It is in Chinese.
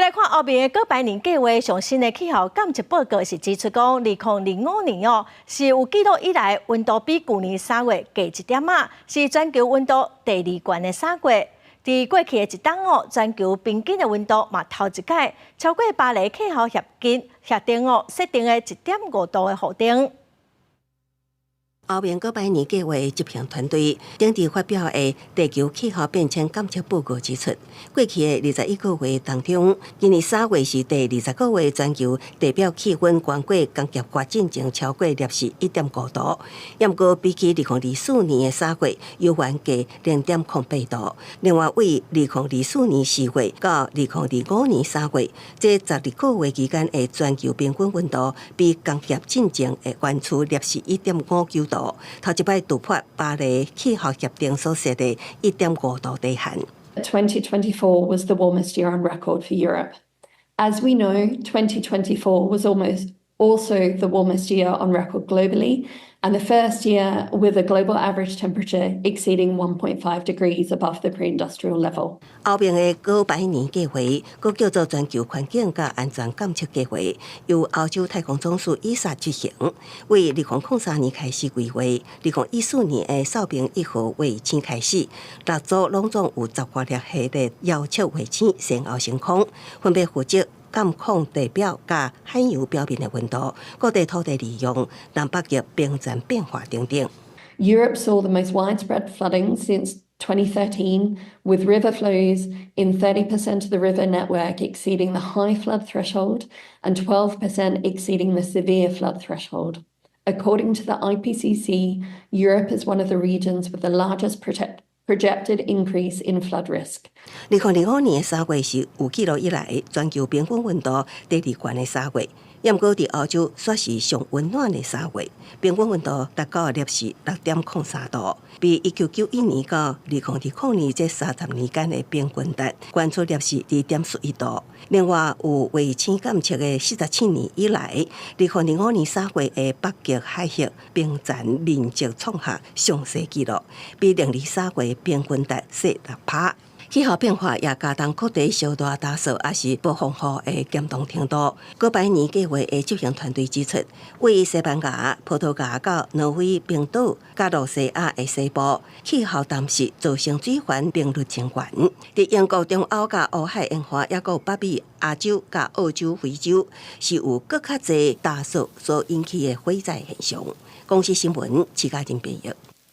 来看后面的900年计划上新的气候监测报告是指出讲，2005年是有记录以来温度比去年3月低1点仔，是全球温度第2悬的3月。在过去的一档全球平均的温度嘛头一届超过巴黎气候协定设定的1.5度的恒定。后面900年计划的执行团队顶日发表的地球气候变迁监测报告指出，过去的21个月当中，今年3月是第20个月全球地表气温高过工业发展前超过摄氏1.5度，不过比起2024年的3月，又还加0.08度。另外，为2024年4月到2025年3月，这12个月期间的全球平均温度比工业进前会原处摄氏1.59度。头一摆突破巴黎气候协定所设的1.5度底限。2024 was the warmest year on record for Europe. As we know, 2024 was also the warmest year on record globally, and the first year with a global average temperature exceeding 1.5 degrees above the pre-industrial level. 后面的900年计划，佮叫做全球环境甲安全监测计划，由欧洲太空总署ESA执行，为2003年开始规划，2014年的扫平1号卫星开始，6组拢总有18粒系列遥测卫星先后升空，分别负责监控地表甲海洋表面的温度、各地土地利用、南北极冰层变化等等。Europe saw the most widespread flooding since 2013, with river flows in 30% of the river network exceeding the high flood threshold and 12% exceeding the severe flood threshold. According to the IPCC, Europe is one of the regions with the largest projected increase in flood risk. 2005年3月是有记录以来全球平均温度第2悬的3月，不过在欧洲却是上温暖的3月，平均温度达到摄氏6.03度，比1991年到2020年这30年间的平均值高出摄氏2.41度。另外，有卫星监测的47年以来，2005年3月的北极海域冰层面积创下上世纪录，比2023月平均值小6%。气候变化也加重各地烧大打扫，也是暴风雨的严重程度。900年计划的执行团队指出，为西班牙、葡萄牙到挪威、冰岛、加罗西亚的西部，气候暂时造成水源频率增悬。在英国、中欧甲欧海沿岸，也有北美、亚洲甲澳洲、非洲，是有更较侪打扫所引起的火灾现象。公司新闻，齐家珍编译。